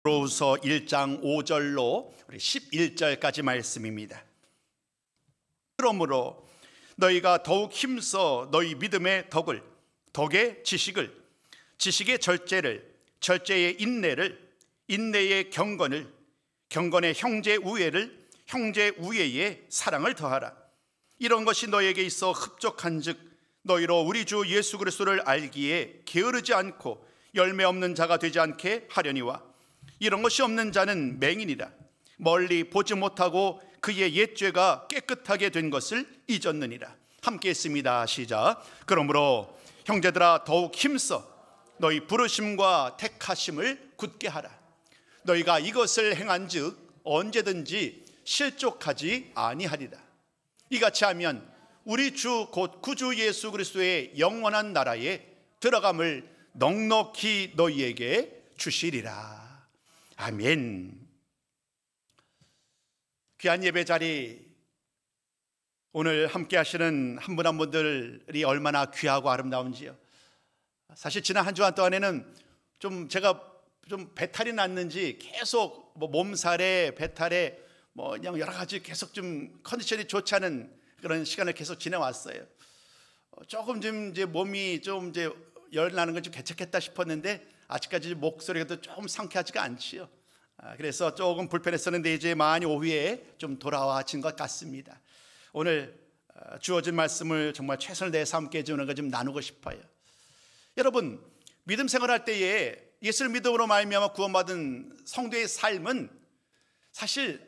베드로후서 1장 5절로 11절까지 말씀입니다. 그러므로 너희가 더욱 힘써 너희 믿음의 덕을, 덕의 지식을, 지식의 절제를, 절제의 인내를, 인내의 경건을, 경건의 형제 우애를, 형제 우애에 사랑을 더하라. 이런 것이 너희에게 있어 흡족한즉 너희로 우리 주 예수 그리스도를 알기에 게으르지 않고 열매 없는 자가 되지 않게 하려니와, 이런 것이 없는 자는 맹인이라. 멀리 보지 못하고 그의 옛죄가 깨끗하게 된 것을 잊었느니라. 함께 했습니다. 시작. 그러므로 형제들아 더욱 힘써 너희 부르심과 택하심을 굳게 하라. 너희가 이것을 행한즉 언제든지 실족하지 아니하리라. 이같이 하면 우리 주 곧 구주 예수 그리스도의 영원한 나라에 들어감을 넉넉히 너희에게 주시리라. 아멘. 귀한 예배 자리, 오늘 함께 하시는 한 분 한 분들이 얼마나 귀하고 아름다운지요. 사실 지난 한 주간 동안에는 제가 배탈이 났는지 계속 몸살에 배탈에 그냥 여러 가지 계속 좀 컨디션이 좋지 않은 그런 시간을 계속 지내왔어요. 조금 좀 이제 몸이 좀 이제 열 나는 건 좀 개척했다 싶었는데 아직까지 목소리가 좀 상쾌하지가 않지요. 그래서 조금 불편했었는데 이제 많이 오후에 좀 돌아와진 것 같습니다. 오늘 주어진 말씀을 정말 최선을 다해서 함께 해주는 거 좀 나누고 싶어요. 여러분, 믿음 생활할 때에 예수를 믿음으로 말미암아 구원받은 성도의 삶은 사실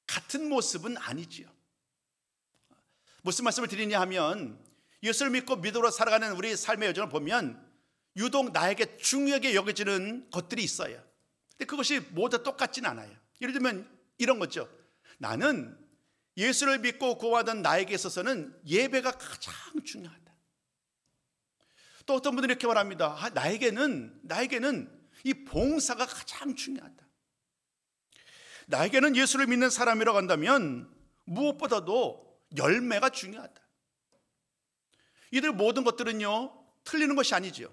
같은 모습은 아니지요. 무슨 말씀을 드리냐 하면, 예수를 믿고 믿음으로 살아가는 우리 삶의 여정을 보면 유독 나에게 중요하게 여겨지는 것들이 있어요. 근데 그것이 모두 똑같지는 않아요. 예를 들면 이런 거죠. 나는 예수를 믿고 구원받은 나에게 있어서는 예배가 가장 중요하다. 또 어떤 분들이 이렇게 말합니다. 나에게는 이 봉사가 가장 중요하다. 나에게는 예수를 믿는 사람이라고 한다면 무엇보다도 열매가 중요하다. 이들 모든 것들은요, 틀리는 것이 아니지요.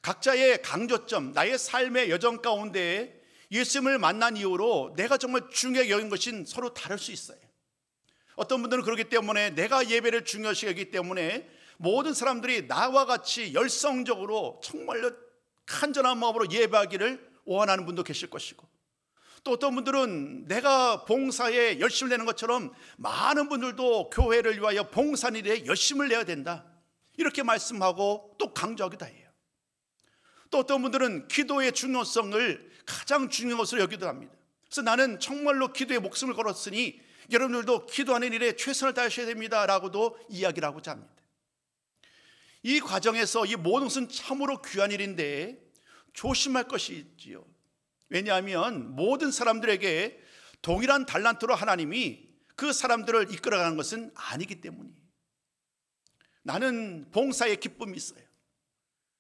각자의 강조점, 나의 삶의 여정 가운데 예수님을 만난 이후로 내가 정말 중요하게 여긴 것은 서로 다를 수 있어요. 어떤 분들은 그렇기 때문에 내가 예배를 중요시 여기기 때문에 모든 사람들이 나와 같이 열성적으로 정말로 간절한 마음으로 예배하기를 원하는 분도 계실 것이고, 또 어떤 분들은 내가 봉사에 열심을 내는 것처럼 많은 분들도 교회를 위하여 봉사하는 일에 열심을 내야 된다, 이렇게 말씀하고 또 강조하기도 해요. 또 어떤 분들은 기도의 중요성을 가장 중요한 것으로 여기도 합니다. 그래서 나는 정말로 기도에 목숨을 걸었으니 여러분들도 기도하는 일에 최선을 다하셔야 됩니다 라고도 이야기를 하고자 합니다. 이 과정에서 이 모든 것은 참으로 귀한 일인데 조심할 것이 있지요. 왜냐하면 모든 사람들에게 동일한 달란트로 하나님이 그 사람들을 이끌어가는 것은 아니기 때문이에요. 나는 봉사에 기쁨이 있어요.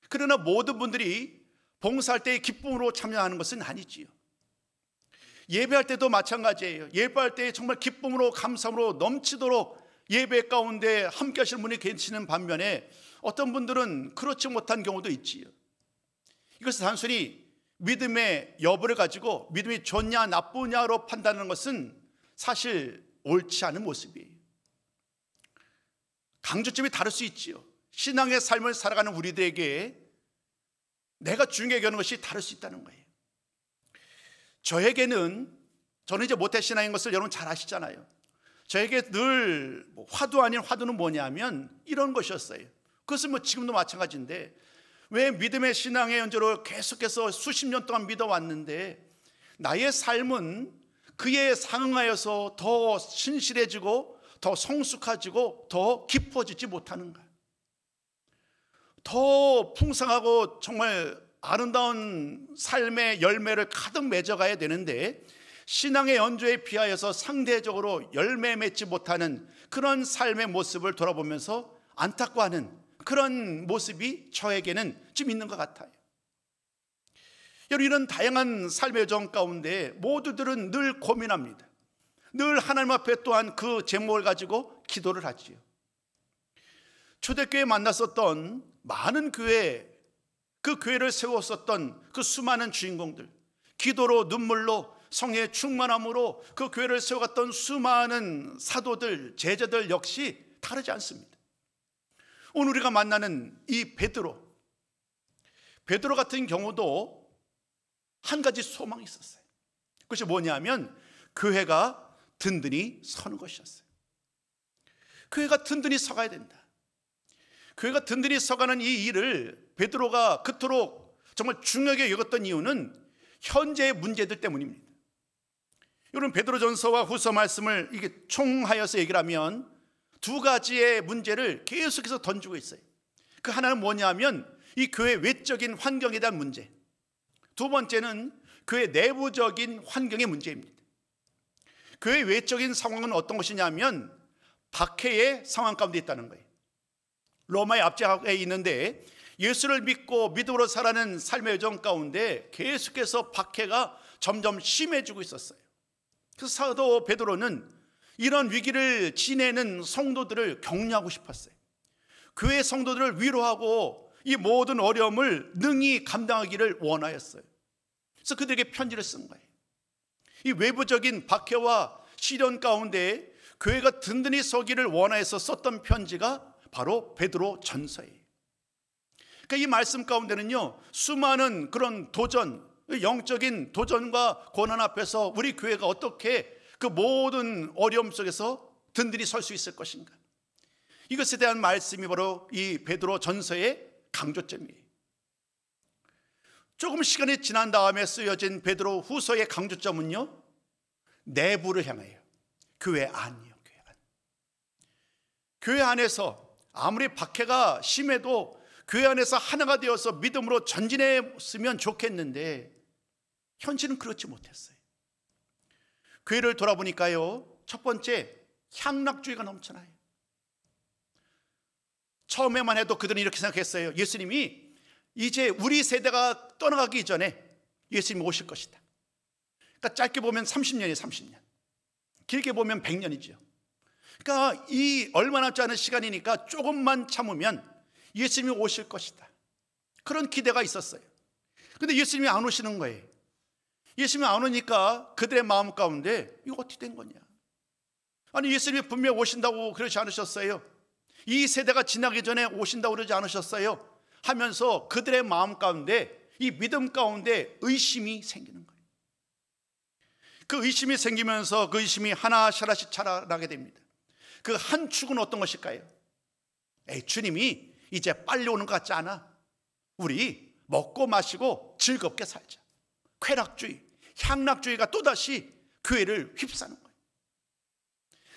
그러나 모든 분들이 봉사할 때의 기쁨으로 참여하는 것은 아니지요. 예배할 때도 마찬가지예요. 예배할 때 정말 기쁨으로 감사함으로 넘치도록 예배 가운데 함께 하시는 분이 계시는 반면에 어떤 분들은 그렇지 못한 경우도 있지요. 이것은 단순히 믿음의 여부를 가지고 믿음이 좋냐 나쁘냐로 판단하는 것은 사실 옳지 않은 모습이에요. 강조점이 다를 수 있지요. 신앙의 삶을 살아가는 우리들에게 내가 중요하게 여기는 것이 다를 수 있다는 거예요. 저는 이제 모태신앙인 것을 여러분 잘 아시잖아요. 저에게 늘 화두 아닌 화두는 뭐냐면 이런 것이었어요. 그것은 지금도 마찬가지인데, 왜 믿음의 신앙의 연조를 계속해서 수십 년 동안 믿어왔는데 나의 삶은 그에 상응하여서 더 신실해지고 더 성숙해지고 더 깊어지지 못하는가? 더 풍성하고 정말 아름다운 삶의 열매를 가득 맺어가야 되는데 신앙의 연조에 비하여서 상대적으로 열매 맺지 못하는 그런 삶의 모습을 돌아보면서 안타까워하는 그런 모습이 저에게는 좀 있는 것 같아요. 여러분, 이런 다양한 삶의 여정 가운데 모두들은 늘 고민합니다. 늘 하나님 앞에 또한 그 제목을 가지고 기도를 하지요. 초대교회에 만났었던 많은 교회, 그 교회를 세웠었던 그 수많은 주인공들, 기도로 눈물로 성령의 충만함으로 그 교회를 세워갔던 수많은 사도들, 제자들 역시 다르지 않습니다. 오늘 우리가 만나는 이 베드로 같은 경우도 한 가지 소망이 있었어요. 그것이 뭐냐면 교회가 든든히 서는 것이었어요. 교회가 든든히 서가야 된다. 교회가 든든히 서가는 이 일을 베드로가 그토록 정말 중요하게 여겼던 이유는 현재의 문제들 때문입니다. 여러분, 베드로전서와 후서 말씀을 이게 총하여서 얘기를 하면 두 가지의 문제를 계속해서 던지고 있어요. 그 하나는 뭐냐면 이 교회 외적인 환경에 대한 문제, 두 번째는 교회 내부적인 환경의 문제입니다. 교회 외적인 상황은 어떤 것이냐면 박해의 상황 가운데 있다는 거예요. 로마의 압제하에 있는데 예수를 믿고 믿음으로 살아가는 삶의 여정 가운데 계속해서 박해가 점점 심해지고 있었어요. 그래서 사도 베드로는 이런 위기를 지내는 성도들을 격려하고 싶었어요. 교회 성도들을 위로하고 이 모든 어려움을 능히 감당하기를 원하였어요. 그래서 그들에게 편지를 쓴 거예요. 이 외부적인 박해와 시련 가운데 교회가 든든히 서기를 원하여서 썼던 편지가 바로 베드로 전서예요. 그러니까 이 말씀 가운데는요, 수많은 그런 도전, 영적인 도전과 고난 앞에서 우리 교회가 어떻게 그 모든 어려움 속에서 든든히 설 수 있을 것인가, 이것에 대한 말씀이 바로 이 베드로 전서의 강조점이에요. 조금 시간이 지난 다음에 쓰여진 베드로 후서의 강조점은요, 내부를 향해요. 교회 안이요. 교회 안에서 아무리 박해가 심해도 교회 안에서 하나가 되어서 믿음으로 전진했으면 좋겠는데 현실은 그렇지 못했어요. 교회를 돌아보니까요, 첫 번째, 향락주의가 넘쳐나요. 처음에만 해도 그들은 이렇게 생각했어요. 예수님이 이제 우리 세대가 떠나가기 전에 예수님이 오실 것이다. 그러니까 짧게 보면 30년이에요. 30년. 길게 보면 100년이죠. 그러니까 이 얼마 남지 않은 시간이니까 조금만 참으면 예수님이 오실 것이다. 그런 기대가 있었어요. 그런데 예수님이 안 오시는 거예요. 예수님이 안 오니까 그들의 마음 가운데 이거 어떻게 된 거냐. 아니, 예수님이 분명히 오신다고 그러지 않으셨어요? 이 세대가 지나기 전에 오신다고 그러지 않으셨어요? 하면서 그들의 마음 가운데, 이 믿음 가운데 의심이 생기는 거예요. 그 의심이 생기면서 그 의심이 하나씩 자라나게 됩니다. 그 한 축은 어떤 것일까요? 주님이 이제 빨리 오는 것 같지 않아? 우리 먹고 마시고 즐겁게 살자. 쾌락주의, 향락주의가 또다시 교회를 휩싸는 거예요.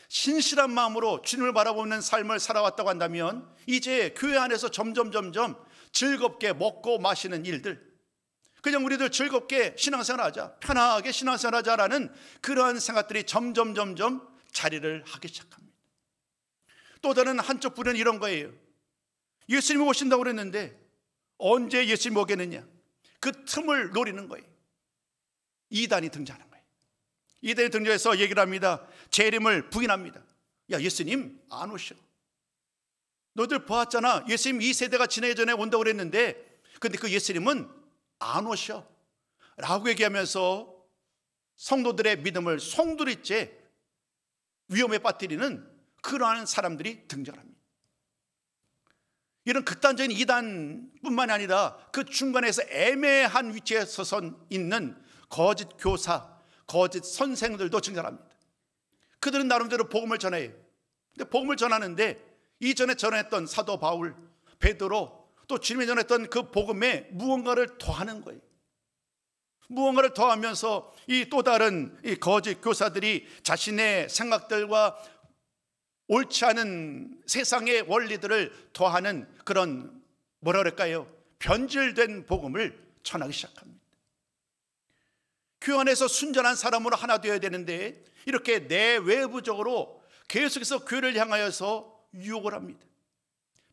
신실한 마음으로 주님을 바라보는 삶을 살아왔다고 한다면 이제 교회 안에서 점점 즐겁게 먹고 마시는 일들, 그냥 우리들 즐겁게 신앙생활하자, 편하게 신앙생활하자라는 그러한 생각들이 점점 자리를 하기 시작합니다. 또 다른 한쪽 부류는 이런 거예요. 예수님이 오신다고 그랬는데 언제 예수님이 오겠느냐, 그 틈을 노리는 거예요. 이단이 등장하는 거예요. 이단이 등장해서 얘기를 합니다. 재림을 부인합니다. 야, 예수님 안 오셔. 너희들 보았잖아. 예수님 이 세대가 지나기 전에 온다고 그랬는데 근데 그 예수님은 안 오셔 라고 얘기하면서 성도들의 믿음을 송두리째 위험에 빠뜨리는 그러한 사람들이 등장합니다. 이런 극단적인 이단뿐만 아니라 그 중간에서 애매한 위치에 서서 있는 거짓 교사, 거짓 선생들도 등장합니다. 그들은 나름대로 복음을 전해요. 근데 복음을 전하는데 이전에 전했던 사도 바울, 베드로, 또 주님이 전했던 그 복음에 무언가를 더하는 거예요. 무언가를 더하면서 이 또 다른 이 거짓 교사들이 자신의 생각들과 옳지 않은 세상의 원리들을 더하는 그런 뭐라 그럴까요? 변질된 복음을 전하기 시작합니다. 교회 안에서 순전한 사람으로 하나 되어야 되는데 이렇게 내외부적으로 계속해서 교회를 향하여서 유혹을 합니다.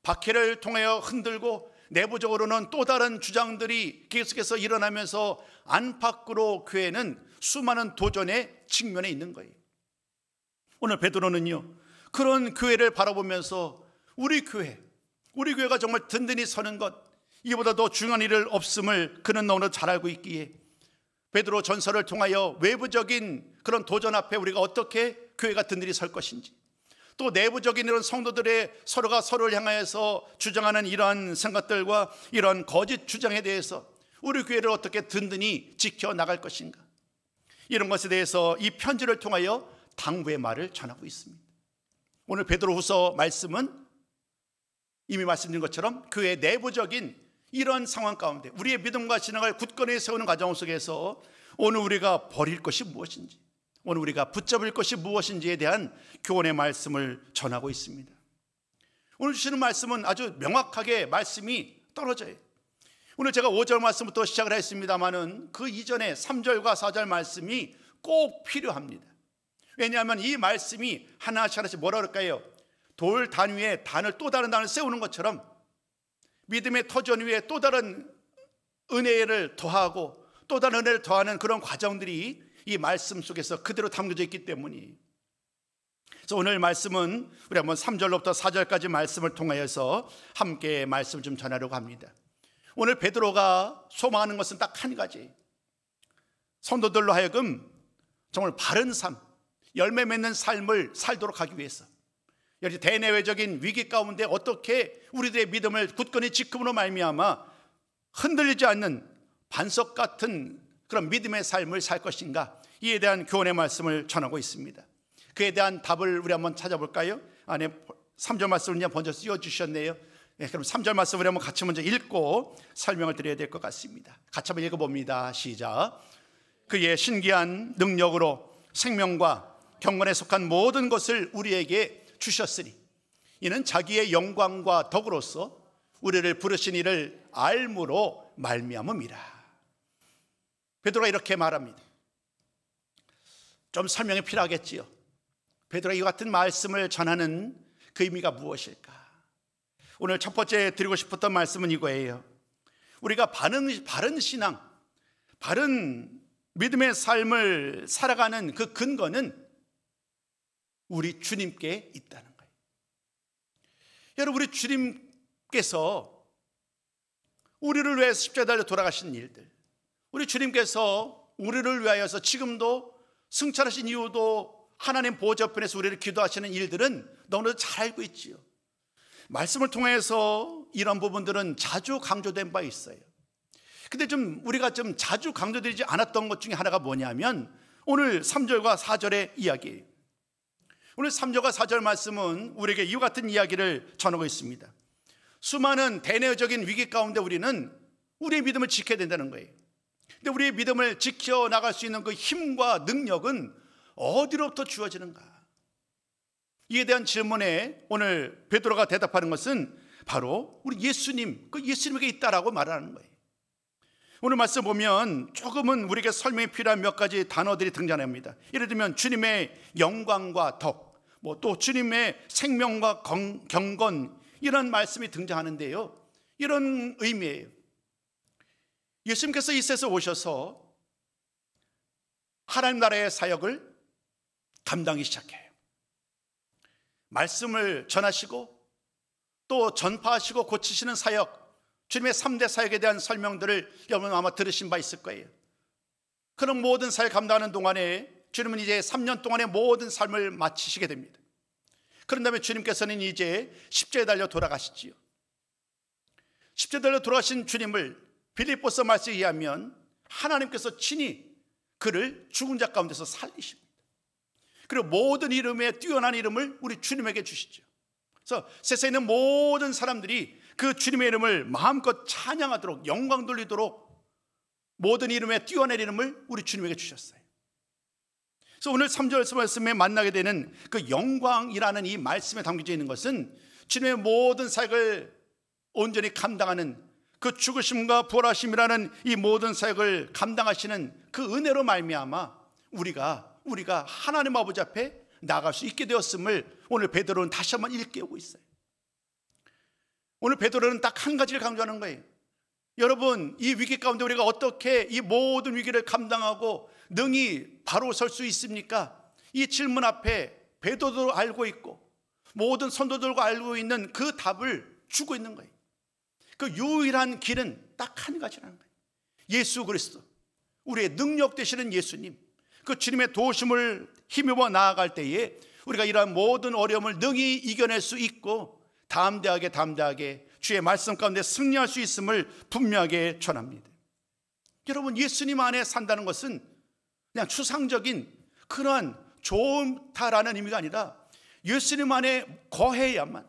박해를 통하여 흔들고 내부적으로는 또 다른 주장들이 계속해서 일어나면서 안팎으로 교회는 수많은 도전에 직면해 있는 거예요. 오늘 베드로는요, 그런 교회를 바라보면서 우리 교회가 정말 든든히 서는 것, 이보다 더 중요한 일을 없음을 그는 너무나 잘 알고 있기에 베드로 전설을 통하여 외부적인 그런 도전 앞에 우리가 어떻게 교회가 든든히 설 것인지, 또 내부적인 이런 성도들의 서로가 서로를 향하여서 주장하는 이러한 생각들과 이런 거짓 주장에 대해서 우리 교회를 어떻게 든든히 지켜나갈 것인가, 이런 것에 대해서 이 편지를 통하여 당부의 말을 전하고 있습니다. 오늘 베드로후서 말씀은 이미 말씀드린 것처럼 교회의 내부적인 이런 상황 가운데 우리의 믿음과 신앙을 굳건히 세우는 과정 속에서 오늘 우리가 버릴 것이 무엇인지, 오늘 우리가 붙잡을 것이 무엇인지에 대한 교훈의 말씀을 전하고 있습니다. 오늘 주시는 말씀은 아주 명확하게 말씀이 떨어져요. 오늘 제가 5절 말씀부터 시작을 했습니다마는 그 이전에 3절과 4절 말씀이 꼭 필요합니다. 왜냐하면 이 말씀이 하나씩 뭐라 그럴까요? 돌 단 위에 단을 또 다른 단을 세우는 것처럼 믿음의 터전 위에 또 다른 은혜를 더하고 또 다른 은혜를 더하는 그런 과정들이 이 말씀 속에서 그대로 담겨져 있기 때문이에요. 그래서 오늘 말씀은 우리 한번 3절로부터 4절까지 말씀을 통하여서 함께 말씀 좀 전하려고 합니다. 오늘 베드로가 소망하는 것은 딱 한 가지, 성도들로 하여금 정말 바른 삶, 열매 맺는 삶을 살도록 하기 위해서, 여기 대내외적인 위기 가운데 어떻게 우리들의 믿음을 굳건히 지킴으로 말미암아 흔들리지 않는 반석 같은 그런 믿음의 삶을 살 것인가, 이에 대한 교훈의 말씀을 전하고 있습니다. 그에 대한 답을 우리 한번 찾아볼까요? 안에 3절 말씀을 그냥 먼저 띄워주셨네요. 네, 그럼 3절 말씀을 한번 같이 먼저 읽고 설명을 드려야 될 것 같습니다. 같이 한번 읽어봅니다. 시작. 그의 신기한 능력으로 생명과 경건에 속한 모든 것을 우리에게 주셨으니 이는 자기의 영광과 덕으로서 우리를 부르신 이를 알므로 말미암음이라. 베드로가 이렇게 말합니다. 좀 설명이 필요하겠지요. 베드로가 이 같은 말씀을 전하는 그 의미가 무엇일까? 오늘 첫 번째 드리고 싶었던 말씀은 이거예요. 우리가 바른 신앙, 바른 믿음의 삶을 살아가는 그 근거는 우리 주님께 있다는 거예요. 여러분, 우리 주님께서 우리를 위해서 십자가에 달려 돌아가신 일들, 우리 주님께서 우리를 위하여서 지금도 승천하신 이후도 하나님 보좌 편에서 우리를 기도하시는 일들은 너무나도 잘 알고 있지요. 말씀을 통해서 이런 부분들은 자주 강조된 바 있어요. 근데 우리가 자주 강조되지 않았던 것 중에 하나가 뭐냐면 오늘 3절과 4절의 이야기예요. 오늘 3절과 4절 말씀은 우리에게 이와 같은 이야기를 전하고 있습니다. 수많은 대내적인 위기 가운데 우리는 우리의 믿음을 지켜야 된다는 거예요. 근데 우리의 믿음을 지켜나갈 수 있는 그 힘과 능력은 어디로부터 주어지는가? 이에 대한 질문에 오늘 베드로가 대답하는 것은 바로 우리 예수님, 그 예수님에게 있다라고 말하는 거예요. 오늘 말씀 보면 조금은 우리에게 설명이 필요한 몇 가지 단어들이 등장합니다. 예를 들면 주님의 영광과 덕, 또 주님의 생명과 경건, 이런 말씀이 등장하는데요. 이런 의미예요. 예수님께서 이 세상에 오셔서 하나님 나라의 사역을 감당하기 시작해요. 말씀을 전하시고 또 전파하시고 고치시는 사역, 주님의 3대 사역에 대한 설명들을 여러분 아마 들으신 바 있을 거예요. 그런 모든 사역 감당하는 동안에 주님은 이제 3년 동안의 모든 삶을 마치시게 됩니다. 그런 다음에 주님께서는 이제 십자가에 달려 돌아가시지요. 십자가에 달려 돌아가신 주님을 빌립보서 말씀에 의하면 하나님께서 친히 그를 죽은 자 가운데서 살리십니다. 그리고 모든 이름에 뛰어난 이름을 우리 주님에게 주시죠. 그래서 세상에 있는 모든 사람들이 그 주님의 이름을 마음껏 찬양하도록, 영광 돌리도록 모든 이름에 뛰어난 이름을 우리 주님에게 주셨어요. 그래서 오늘 3절 말씀에 만나게 되는 그 영광이라는 이 말씀에 담겨져 있는 것은 주님의 모든 사역을 온전히 감당하는 그 죽으심과 부활하심이라는 이 모든 사역을 감당하시는 그 은혜로 말미암아 우리가 하나님 아버지 앞에 나아갈 수 있게 되었음을 오늘 베드로는 다시 한번 일깨우고 있어요. 오늘 베드로는 딱 한 가지를 강조하는 거예요. 여러분, 이 위기 가운데 우리가 어떻게 이 모든 위기를 감당하고 능히 바로 설 수 있습니까? 이 질문 앞에 베드로도 알고 있고 모든 선도들과 알고 있는 그 답을 주고 있는 거예요. 그 유일한 길은 딱 한 가지라는 거예요. 예수 그리스도, 우리의 능력 되시는 예수님, 그 주님의 도우심을 힘입어 나아갈 때에 우리가 이러한 모든 어려움을 능히 이겨낼 수 있고 담대하게 주의 말씀 가운데 승리할 수 있음을 분명하게 전합니다. 여러분, 예수님 안에 산다는 것은 그냥 추상적인 그러한 좋다라는 의미가 아니라 예수님 안에 거해야만,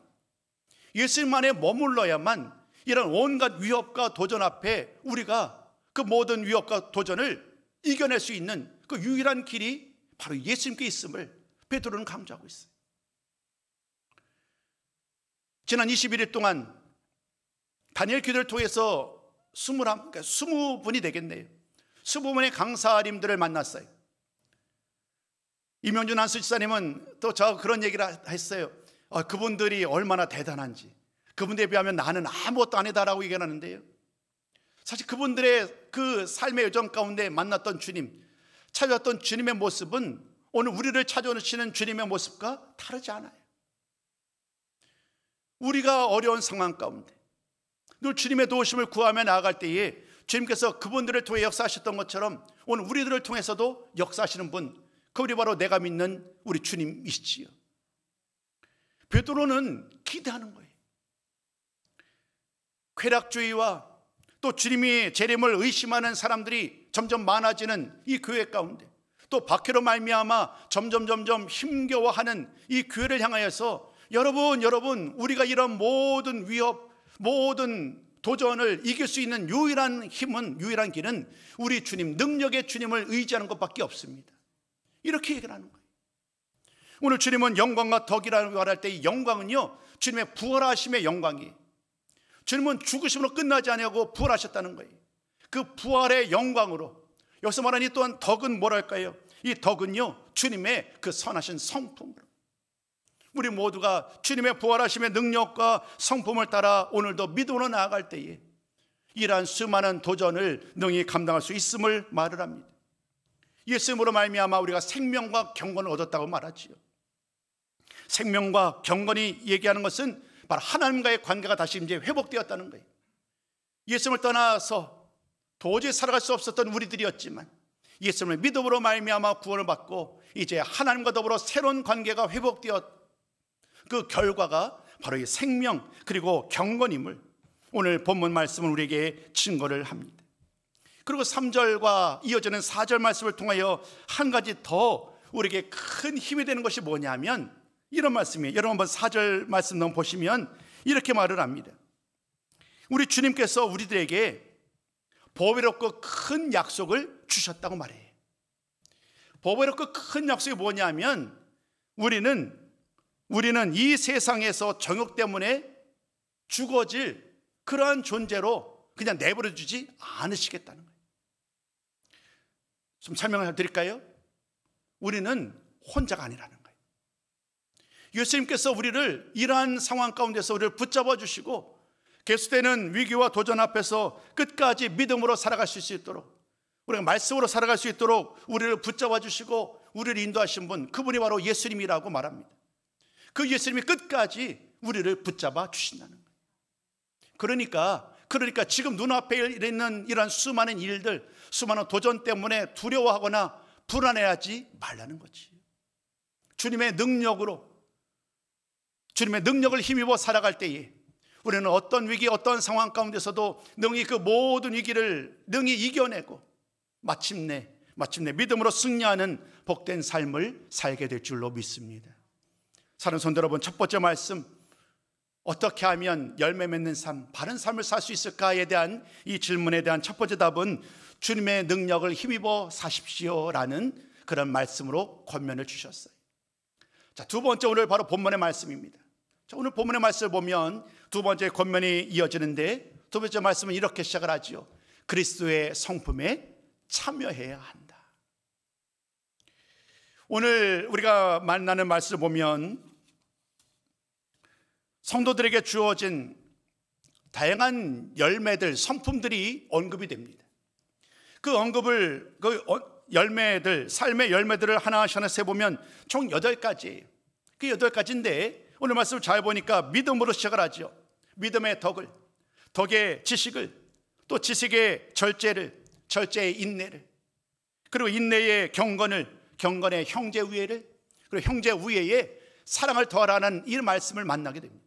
예수님 안에 머물러야만 이런 온갖 위협과 도전 앞에 우리가 그 모든 위협과 도전을 이겨낼 수 있는 그 유일한 길이 바로 예수님께 있음을 베드로는 강조하고 있어요. 지난 21일 동안 다니엘 기도를 통해서 20분이 되겠네요. 20분의 강사님들을 만났어요. 임영준 안수지사님은 또 저 그런 얘기를 했어요. 그분들이 얼마나 대단한지, 그분들에 비하면 나는 아무것도 아니다라고 얘기하는데요, 사실 그분들의 그 삶의 여정 가운데 만났던 주님, 찾아왔던 주님의 모습은 오늘 우리를 찾아오시는 주님의 모습과 다르지 않아요. 우리가 어려운 상황 가운데 늘 주님의 도우심을 구하며 나아갈 때에 주님께서 그분들을 통해 역사하셨던 것처럼 오늘 우리들을 통해서도 역사하시는 분, 그분이 바로 내가 믿는 우리 주님이시지요. 베드로는 기대하는 거예요. 쾌락주의와 또 주님이 재림을 의심하는 사람들이 점점 많아지는 이 교회 가운데, 또 박해로 말미암아 점점 힘겨워하는 이 교회를 향하여서 여러분 우리가 이런 모든 위협, 모든 도전을 이길 수 있는 유일한 힘은, 유일한 길은 우리 주님, 능력의 주님을 의지하는 것밖에 없습니다. 이렇게 얘기를 하는 거예요. 오늘 주님은 영광과 덕이라고 말할 때 이 영광은요, 주님의 부활하심의 영광이에요. 주님은 죽으심으로 끝나지 아니하고 부활하셨다는 거예요. 그 부활의 영광으로, 여기서 말하는 이 또한 덕은 뭐랄까요? 이 덕은요, 주님의 그 선하신 성품으로 우리 모두가 주님의 부활하심의 능력과 성품을 따라 오늘도 믿음으로 나아갈 때에 이러한 수많은 도전을 능히 감당할 수 있음을 말을 합니다. 예수님으로 말미암아 우리가 생명과 경건을 얻었다고 말하지요. 생명과 경건이 얘기하는 것은 바로 하나님과의 관계가 다시 이제 회복되었다는 거예요. 예수님을 떠나서 도저히 살아갈 수 없었던 우리들이었지만 예수님을 믿음으로 말미암아 구원을 받고 이제 하나님과 더불어 새로운 관계가 회복되었, 그 결과가 바로 이 생명 그리고 경건임을 오늘 본문 말씀은 우리에게 증거를 합니다. 그리고 3절과 이어지는 4절 말씀을 통하여 한 가지 더 우리에게 큰 힘이 되는 것이 뭐냐면 이런 말씀이에요. 여러분 한번 4절 말씀 한번 보시면 이렇게 말을 합니다. 우리 주님께서 우리들에게 보배롭고 큰 약속을 주셨다고 말해요. 보배롭고 큰 약속이 뭐냐면 우리는 이 세상에서 정욕 때문에 죽어질 그러한 존재로 그냥 내버려 주지 않으시겠다는 거예요. 좀 설명을 드릴까요? 우리는 혼자가 아니라는 거예요. 예수님께서 우리를 이러한 상황 가운데서 우리를 붙잡아 주시고 계속되는 위기와 도전 앞에서 끝까지 믿음으로 살아갈 수 있도록, 우리가 말씀으로 살아갈 수 있도록 우리를 붙잡아 주시고 우리를 인도하신 분, 그분이 바로 예수님이라고 말합니다. 그 예수님이 끝까지 우리를 붙잡아 주신다는 거예요. 그러니까 지금 눈앞에 있는 이런 수많은 일들, 수많은 도전 때문에 두려워하거나 불안해하지 말라는 거지. 주님의 능력으로, 주님의 능력을 힘입어 살아갈 때에 우리는 어떤 위기, 어떤 상황 가운데서도 능히 그 모든 위기를 능히 이겨내고 마침내 믿음으로 승리하는 복된 삶을 살게 될 줄로 믿습니다. 사랑하는 성도 여러분, 첫 번째 말씀, 어떻게 하면 열매 맺는 삶, 바른 삶을 살 수 있을까에 대한 이 질문에 대한 첫 번째 답은 주님의 능력을 힘입어 사십시오라는 그런 말씀으로 권면을 주셨어요. 자, 두 번째, 오늘 바로 본문의 말씀입니다. 자, 오늘 본문의 말씀을 보면 두 번째 권면이 이어지는데, 두 번째 말씀은 이렇게 시작을 하지요. 그리스도의 성품에 참여해야 한다. 오늘 우리가 만나는 말씀을 보면 성도들에게 주어진 다양한 열매들, 성품들이 언급이 됩니다. 그 열매들, 삶의 열매들을 하나씩 세보면 총 8가지예요. 그 8가지인데 오늘 말씀을 잘 보니까 믿음으로 시작을 하죠. 믿음의 덕을, 덕의 지식을, 또 지식의 절제를, 절제의 인내를, 그리고 인내의 경건의 형제 우애를, 그리고 형제 우애에 사랑을 더하라는 이 말씀을 만나게 됩니다.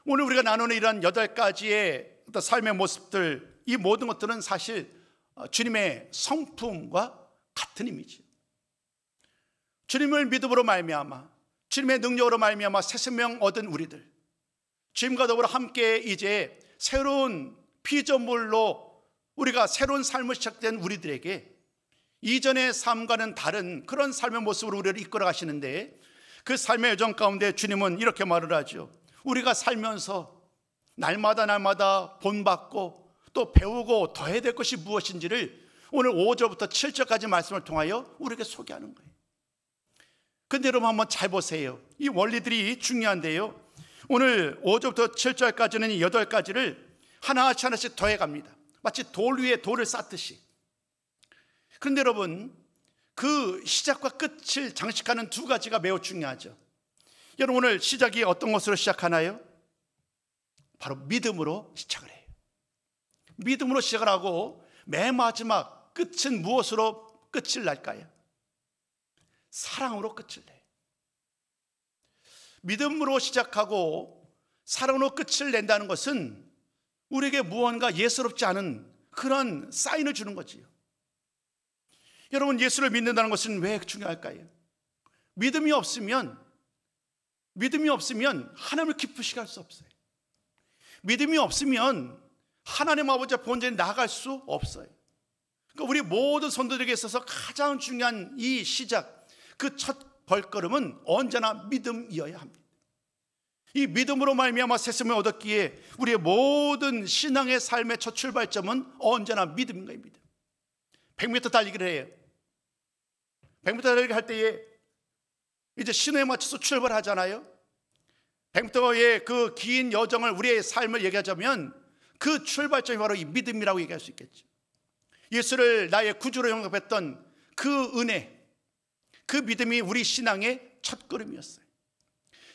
오늘 우리가 나누는 이런 8가지의 어떤 삶의 모습들, 이 모든 것들은 사실 주님의 성품과 같은 의미죠. 주님을 믿음으로 말미암아, 주님의 능력으로 말미암아 새 생명 얻은 우리들, 주님과 더불어 함께 이제 새로운 피조물로 우리가 새로운 삶을 시작된 우리들에게 이전의 삶과는 다른 그런 삶의 모습으로 우리를 이끌어 가시는데, 그 삶의 여정 가운데 주님은 이렇게 말을 하죠. 우리가 살면서 날마다 본받고 또 배우고 더 해야 될 것이 무엇인지를 오늘 5절부터 7절까지 말씀을 통하여 우리에게 소개하는 거예요. 근데 여러분 한번 잘 보세요. 이 원리들이 중요한데요, 오늘 5절부터 7절까지는 이 8가지를 하나씩 더해 갑니다. 마치 돌 위에 돌을 쌓듯이. 그런데 여러분, 그 시작과 끝을 장식하는 2가지가 매우 중요하죠. 여러분, 오늘 시작이 어떤 것으로 시작하나요? 바로 믿음으로 시작을 해요. 믿음으로 시작을 하고 맨 마지막 끝은 무엇으로 끝을 날까요? 사랑으로 끝을 내요. 믿음으로 시작하고 사랑으로 끝을 낸다는 것은 우리에게 무언가 예스럽지 않은 그런 사인을 주는 거지요. 여러분, 예수를 믿는다는 것은 왜 중요할까요? 믿음이 없으면 하나님을 기쁘시게 할 수 없어요. 믿음이 없으면 하나님 아버지 본전에 나아갈 수 없어요. 그러니까 우리 모든 성도들에게 있어서 가장 중요한 이 시작, 그 첫 발걸음은 언제나 믿음이어야 합니다. 이 믿음으로 말미암아 새 생명을 얻었기에 우리의 모든 신앙의 삶의 첫 출발점은 언제나 믿음인 겁니다. 100m 달리기를 해요. 100m 달리기 할 때에 이제 신호에 맞춰서 출발하잖아요. 100m의 그 긴 여정을, 우리의 삶을 얘기하자면 그 출발점이 바로 이 믿음이라고 얘기할 수 있겠죠. 예수를 나의 구주로 영접했던 그 은혜, 그 믿음이 우리 신앙의 첫 걸음이었어요.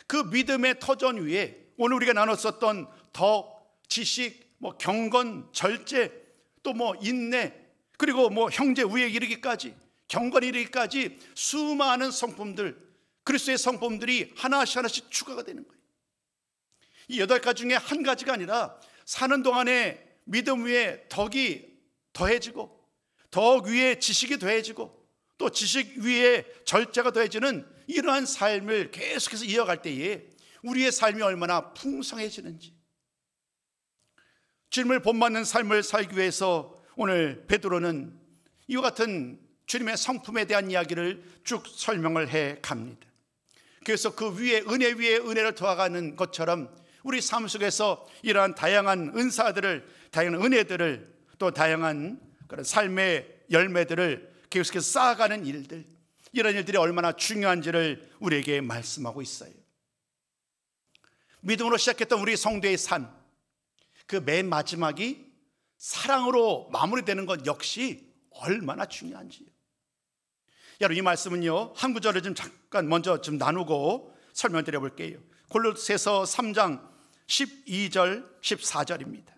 그 믿음의 터전 위에 오늘 우리가 나눴었던 덕, 지식, 경건, 절제, 또 인내, 그리고 형제 우애에 이르기까지, 경건에 이르기까지 수많은 성품들, 그리스도의 성품들이 하나씩 추가가 되는 거예요. 이 8가지 중에 한 가지가 아니라 사는 동안에 믿음 위에 덕이 더해지고, 덕 위에 지식이 더해지고, 또 지식 위에 절제가 더해지는 이러한 삶을 계속해서 이어갈 때에 우리의 삶이 얼마나 풍성해지는지, 주님을 본받는 삶을 살기 위해서 오늘 베드로는 이와 같은 주님의 성품에 대한 이야기를 쭉 설명을 해 갑니다. 그래서 그 위에 은혜 위에 은혜를 더하가는 것처럼 우리 삶 속에서 이러한 다양한 은사들을, 다양한 은혜들을, 또 다양한 그런 삶의 열매들을 계속해서 쌓아가는 일들, 이런 일들이 얼마나 중요한지를 우리에게 말씀하고 있어요. 믿음으로 시작했던 우리 성도의 삶, 그 맨 마지막이 사랑으로 마무리되는 것 역시 얼마나 중요한지요. 여러분, 이 말씀은요, 한 구절을 좀 잠깐 먼저 좀 나누고 설명드려 볼게요. 골로새서 3장 12절 14절입니다.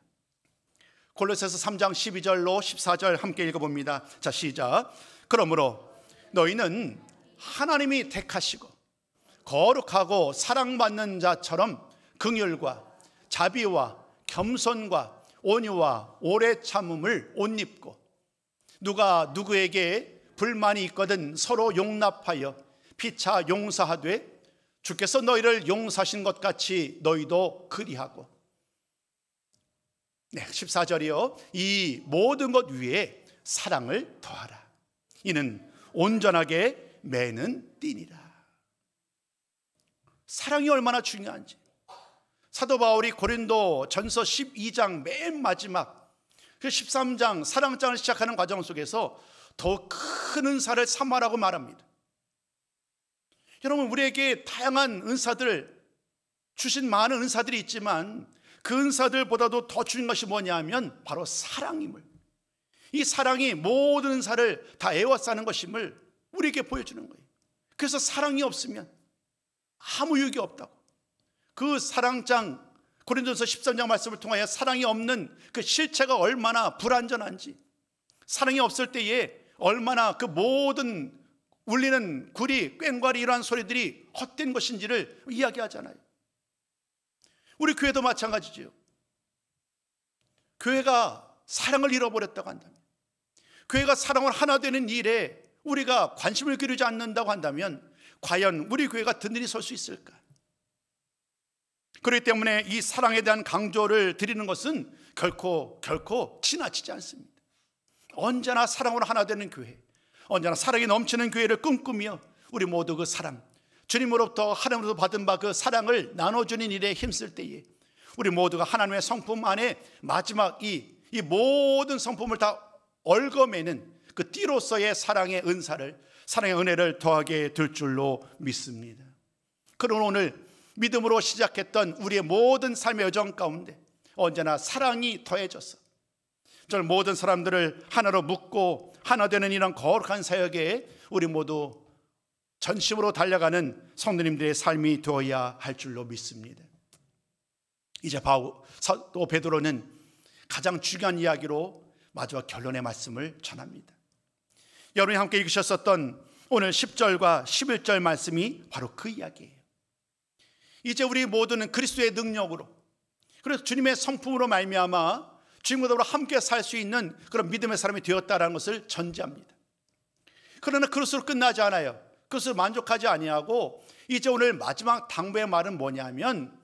골로새서 3장 12절로 14절 함께 읽어봅니다. 자, 시작. 그러므로 너희는 하나님이 택하시고 거룩하고 사랑받는 자처럼 긍휼과 자비와 겸손과 온유와 오래 참음을 옷 입고, 누가 누구에게 불만이 있거든 서로 용납하여 피차 용서하되 주께서 너희를 용서하신 것 같이 너희도 그리하고. 14절이요. 이 모든 것 위에 사랑을 더하라. 이는 온전하게 매는 띠니라. 사랑이 얼마나 중요한지 사도 바울이 고린도 전서 12장 맨 마지막 그 13장 사랑장을 시작하는 과정 속에서 더 큰 은사를 삼아라고 말합니다. 여러분, 우리에게 다양한 은사들, 주신 많은 은사들이 있지만 그 은사들보다도 더 중요한 것이 뭐냐면 바로 사랑임을, 이 사랑이 모든 은사를 다 에워싸는 것임을 우리에게 보여주는 거예요. 그래서 사랑이 없으면 아무 유익이 없다고. 그 사랑장, 고린도서 13장 말씀을 통하여 사랑이 없는 그 실체가 얼마나 불완전한지, 사랑이 없을 때에 얼마나 그 모든 울리는 구리, 꽹과리 이러한 소리들이 헛된 것인지를 이야기하잖아요. 우리 교회도 마찬가지죠. 교회가 사랑을 잃어버렸다고 한다면, 교회가 사랑을 하나 되는 일에 우리가 관심을 기울이지 않는다고 한다면 과연 우리 교회가 든든히 설 수 있을까? 그렇기 때문에 이 사랑에 대한 강조를 드리는 것은 결코 지나치지 않습니다. 언제나 사랑으로 하나 되는 교회, 언제나 사랑이 넘치는 교회를 꿈꾸며 우리 모두 그 사랑, 주님으로부터 하나님으로부터 받은 바 그 사랑을 나눠주는 일에 힘쓸 때에 우리 모두가 하나님의 성품 안에 마지막 이 모든 성품을 다 얽어매는 그 띠로서의 사랑의 은사를, 사랑의 은혜를 더하게 될 줄로 믿습니다. 그러나 오늘 믿음으로 시작했던 우리의 모든 삶의 여정 가운데 언제나 사랑이 더해져서 저는 모든 사람들을 하나로 묶고 하나 되는 이런 거룩한 사역에 우리 모두 전심으로 달려가는 성도님들의 삶이 되어야 할 줄로 믿습니다. 이제 또 베드로는 가장 중요한 이야기로 마지막 결론의 말씀을 전합니다. 여러분이 함께 읽으셨었던 오늘 10절과 11절 말씀이 바로 그 이야기예요. 이제 우리 모두는 그리스도의 능력으로, 그래서 주님의 성품으로 말미암아 주님과 함께 살 수 있는 그런 믿음의 사람이 되었다는 것을 전제합니다. 그러나 그것으로 끝나지 않아요. 그것을 만족하지 아니하고 이제 오늘 마지막 당부의 말은 뭐냐면,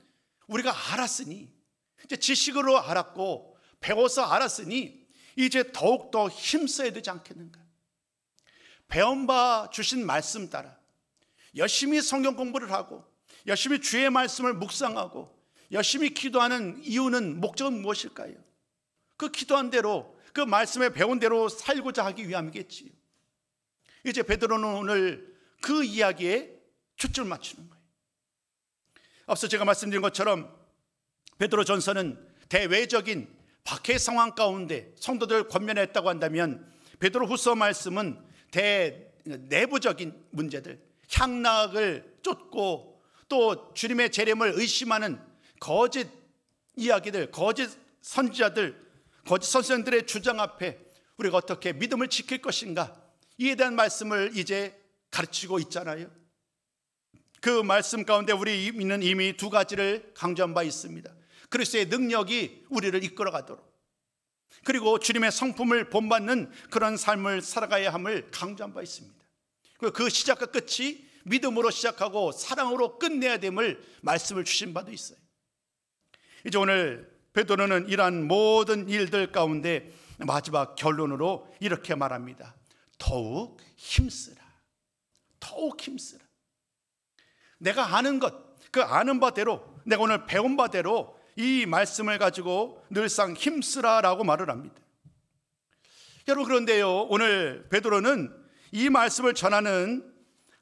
우리가 알았으니, 이제 지식으로 알았고 배워서 알았으니 이제 더욱더 힘써야 되지 않겠는가? 배운 바 주신 말씀 따라 열심히 성경 공부를 하고 열심히 주의 말씀을 묵상하고 열심히 기도하는 이유는, 목적은 무엇일까요? 그 기도한 대로, 그 말씀에 배운 대로 살고자 하기 위함이겠지요. 이제 베드로는 오늘 그 이야기에 초점을 맞추는 거예요. 앞서 제가 말씀드린 것처럼 베드로 전서는 대외적인 박해 상황 가운데 성도들을 권면했다고 한다면, 베드로 후서 말씀은 내부적인 문제들, 향락을 쫓고 또 주님의 재림을 의심하는 거짓 이야기들, 거짓 선지자들, 거짓 선생들의 주장 앞에 우리가 어떻게 믿음을 지킬 것인가, 이에 대한 말씀을 이제 가르치고 있잖아요. 그 말씀 가운데 우리는 이미 두 가지를 강조한 바 있습니다. 그리스도의 능력이 우리를 이끌어가도록, 그리고 주님의 성품을 본받는 그런 삶을 살아가야 함을 강조한 바 있습니다. 그리고 그 시작과 끝이 믿음으로 시작하고 사랑으로 끝내야 됨을 말씀을 주신 바도 있어요. 이제 오늘 베드로는 이러한 모든 일들 가운데 마지막 결론으로 이렇게 말합니다. 더욱 힘쓰라. 더욱 힘쓰라. 내가 아는 것, 그 아는 바대로, 내가 오늘 배운 바대로 이 말씀을 가지고 늘상 힘쓰라라고 말을 합니다. 여러분, 그런데요, 오늘 베드로는 이 말씀을 전하는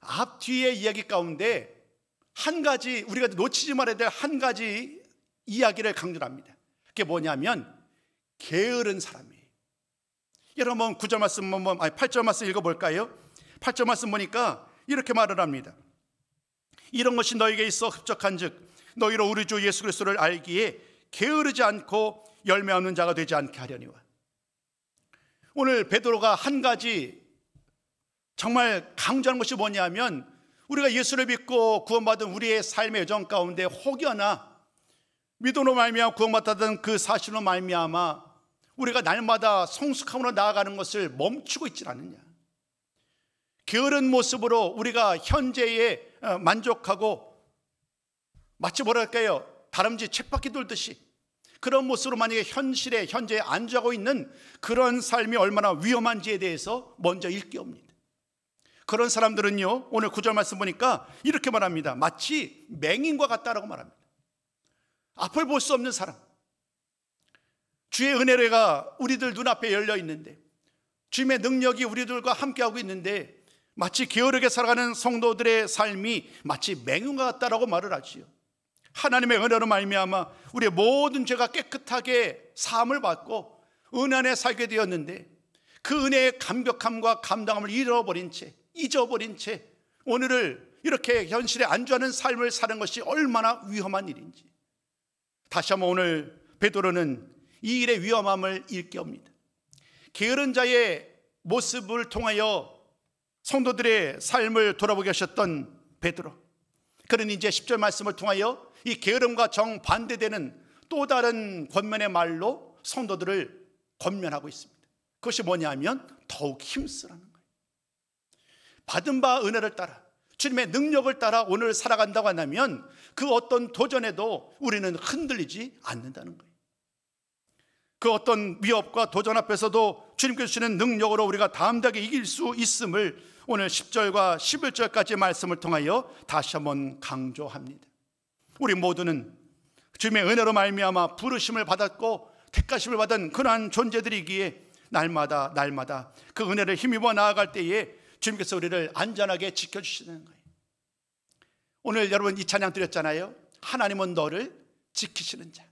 앞뒤의 이야기 가운데 한 가지, 우리가 놓치지 말아야 될 한 가지 이야기를 강조합니다. 그게 뭐냐면 게으른 사람이에요. 여러분 9절 말씀, 8절 말씀 읽어볼까요? 8절 말씀 보니까 이렇게 말을 합니다. 이런 것이 너에게 있어 흡족한 즉 너희로 우리 주 예수 그리스도를 알기에 게으르지 않고 열매 없는 자가 되지 않게 하려니와. 오늘 베드로가 한 가지 정말 강조하는 것이 뭐냐면, 우리가 예수를 믿고 구원받은 우리의 삶의 여정 가운데 혹여나 믿음으로 말미암아 구원받았던 그 사실로 말미암아 우리가 날마다 성숙함으로 나아가는 것을 멈추고 있지 않느냐. 게으른 모습으로 우리가 현재에 만족하고 마치 뭐랄까요, 다람쥐 쳇바퀴 돌듯이 그런 모습으로 만약에 현재에 안주하고 있는 그런 삶이 얼마나 위험한지에 대해서 먼저 일깨웁니다. 그런 사람들은요, 오늘 9절 말씀 보니까 이렇게 말합니다. 마치 맹인과 같다라고 말합니다. 앞을 볼 수 없는 사람, 주의 은혜가 우리들 눈앞에 열려 있는데, 주님의 능력이 우리들과 함께하고 있는데 마치 게으르게 살아가는 성도들의 삶이 마치 맹인과 같다라고 말을 하지요. 하나님의 은혜로 말미암아 우리의 모든 죄가 깨끗하게 사함을 받고 은혜 안에 살게 되었는데, 그 은혜의 감격함과 감당함을 잊어버린 채 오늘을 이렇게 현실에 안주하는 삶을 사는 것이 얼마나 위험한 일인지, 다시 한번 오늘 베드로는 이 일의 위험함을 일깨웁니다. 게으른 자의 모습을 통하여 성도들의 삶을 돌아보게 하셨던 베드로, 그는 이제 10절 말씀을 통하여 이 게으름과 정반대되는 또 다른 권면의 말로 성도들을 권면하고 있습니다. 그것이 뭐냐면 더욱 힘쓰라는 거예요. 받은 바 은혜를 따라, 주님의 능력을 따라 오늘 살아간다고 한다면 그 어떤 도전에도 우리는 흔들리지 않는다는 거예요. 그 어떤 위협과 도전 앞에서도 주님께서 주시는 능력으로 우리가 담대하게 이길 수 있음을 오늘 10절과 11절까지 말씀을 통하여 다시 한번 강조합니다. 우리 모두는 주님의 은혜로 말미암아 부르심을 받았고 택하심을 받은 그러한 존재들이기에 날마다 그 은혜를 힘입어 나아갈 때에 주님께서 우리를 안전하게 지켜주시는 거예요. 오늘 여러분 이 찬양 드렸잖아요. 하나님은 너를 지키시는 자.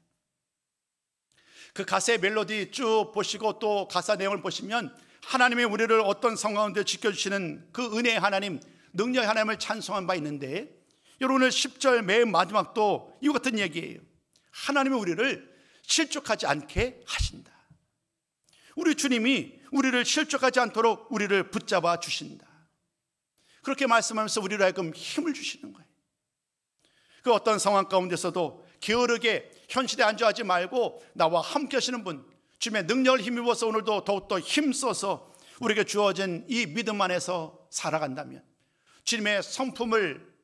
그 가사의 멜로디 쭉 보시고 또 가사 내용을 보시면 하나님이 우리를 어떤 상황 가운데 지켜주시는 그 은혜의 하나님, 능력의 하나님을 찬송한 바 있는데, 여러분 오늘 10절 맨 마지막도 이와 같은 얘기예요. 하나님이 우리를 실족하지 않게 하신다. 우리 주님이 우리를 실족하지 않도록 우리를 붙잡아 주신다. 그렇게 말씀하면서 우리로 하여금 힘을 주시는 거예요. 그 어떤 상황 가운데서도 게으르게 현실에 안주하지 말고 나와 함께 하시는 분, 주님의 능력을 힘입어서 오늘도 더욱더 힘써서 우리에게 주어진 이 믿음 안에서 살아간다면, 주님의 성품을,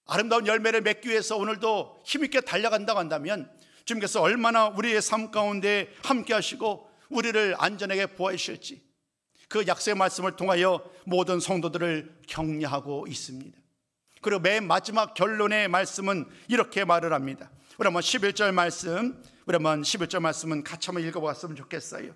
아름다운 열매를 맺기 위해서 오늘도 힘있게 달려간다고 한다면 주님께서 얼마나 우리의 삶 가운데 함께 하시고 우리를 안전하게 보호해 주실지 그 약속의 말씀을 통하여 모든 성도들을 격려하고 있습니다. 그리고 맨 마지막 결론의 말씀은 이렇게 말을 합니다. 우리 한번 11절 말씀은 같이 한번 읽어봤으면 좋겠어요.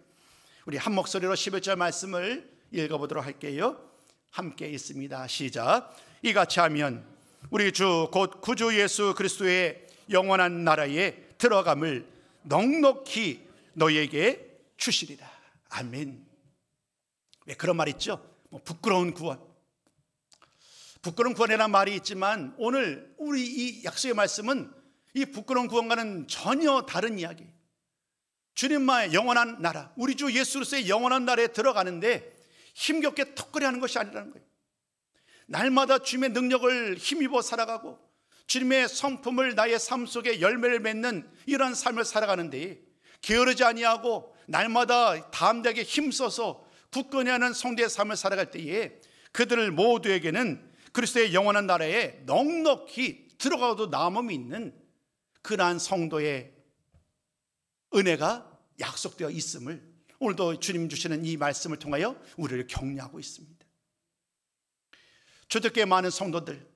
우리 한 목소리로 11절 말씀을 읽어보도록 할게요. 함께 있습니다. 시작. 이같이 하면 우리 주 곧 구주 예수 그리스도의 영원한 나라에 들어감을 넉넉히 너희에게 주시리라. 아멘. 왜 그런 말 있죠? 부끄러운 구원. 부끄러운 구원이라는 말이 있지만 오늘 우리 이 약속의 말씀은 이 부끄러운 구원과는 전혀 다른 이야기. 주님만의 영원한 나라, 우리 주 예수 그리스도의 영원한 나라에 들어가는데 힘겹게 턱걸이하는 것이 아니라는 거예요. 날마다 주님의 능력을 힘입어 살아가고 주님의 성품을 나의 삶 속에 열매를 맺는 이러한 삶을 살아가는데 게으르지 아니하고 날마다 담대하게 힘써서 굳건히 하는 성도의 삶을 살아갈 때에 그들 모두에게는 그리스도의 영원한 나라에 넉넉히 들어가도 남음이 있는 그러한 성도의 은혜가 약속되어 있음을 오늘도 주님 주시는 이 말씀을 통하여 우리를 격려하고 있습니다. 초대교회 많은 성도들,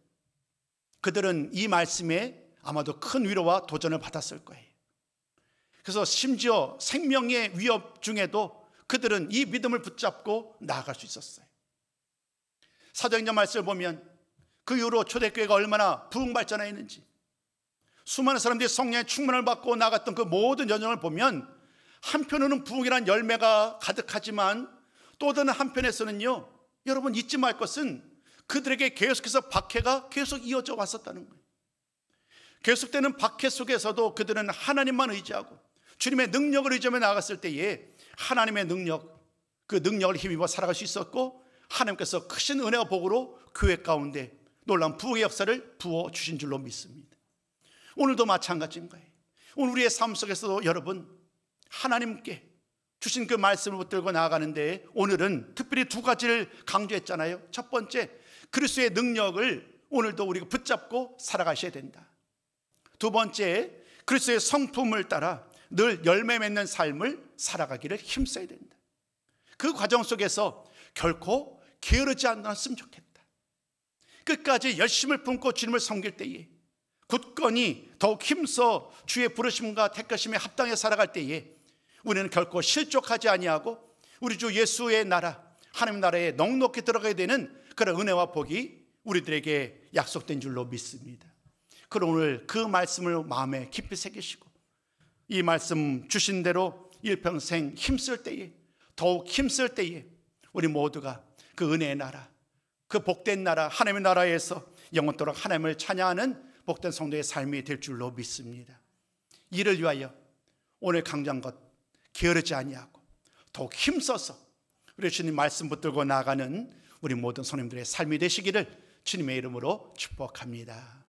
그들은 이 말씀에 아마도 큰 위로와 도전을 받았을 거예요. 그래서 심지어 생명의 위협 중에도 그들은 이 믿음을 붙잡고 나아갈 수 있었어요. 사도행전 말씀을 보면 그 이후로 초대교회가 얼마나 부흥발전했는지, 수많은 사람들이 성령의 충만을 받고 나갔던 그 모든 여정을 보면 한편으로는 부흥이란 열매가 가득하지만 또 다른 한편에서는요, 여러분 잊지 말 것은 그들에게 계속해서 박해가 계속 이어져 왔었다는 거예요. 계속되는 박해 속에서도 그들은 하나님만 의지하고 주님의 능력을 의지하며 나아갔을 때에 하나님의 능력, 그 능력을 힘입어 살아갈 수 있었고 하나님께서 크신 은혜와 복으로 교회 가운데 놀라운 부흥의 역사를 부어주신 줄로 믿습니다. 오늘도 마찬가지인 거예요. 오늘 우리의 삶 속에서도 여러분 하나님께 주신 그 말씀을 붙들고 나아가는데 오늘은 특별히 두 가지를 강조했잖아요. 첫 번째, 그리스도의 능력을 오늘도 우리가 붙잡고 살아가셔야 된다. 두 번째, 그리스도의 성품을 따라 늘 열매 맺는 삶을 살아가기를 힘써야 된다. 그 과정 속에서 결코 게으르지 않았으면 좋겠다. 끝까지 열심을 품고 주님을 섬길 때에 굳건히 더욱 힘써 주의 부르심과 택하심에 합당해 살아갈 때에 우리는 결코 실족하지 아니하고 우리 주 예수의 나라, 하나님 나라에 넉넉히 들어가야 되는 그런 은혜와 복이 우리들에게 약속된 줄로 믿습니다. 그럼 오늘 그 말씀을 마음에 깊이 새기시고 이 말씀 주신 대로 일평생 힘쓸 때에, 더욱 힘쓸 때에 우리 모두가 그 은혜의 나라, 그 복된 나라, 하나님의 나라에서 영원토록 하나님을 찬양하는 복된 성도의 삶이 될 줄로 믿습니다. 이를 위하여 오늘 강조한 것 게으르지 아니하고 더욱 힘써서 우리 주님 말씀 붙들고 나아가는 우리 모든 손님들의 삶이 되시기를 주님의 이름으로 축복합니다.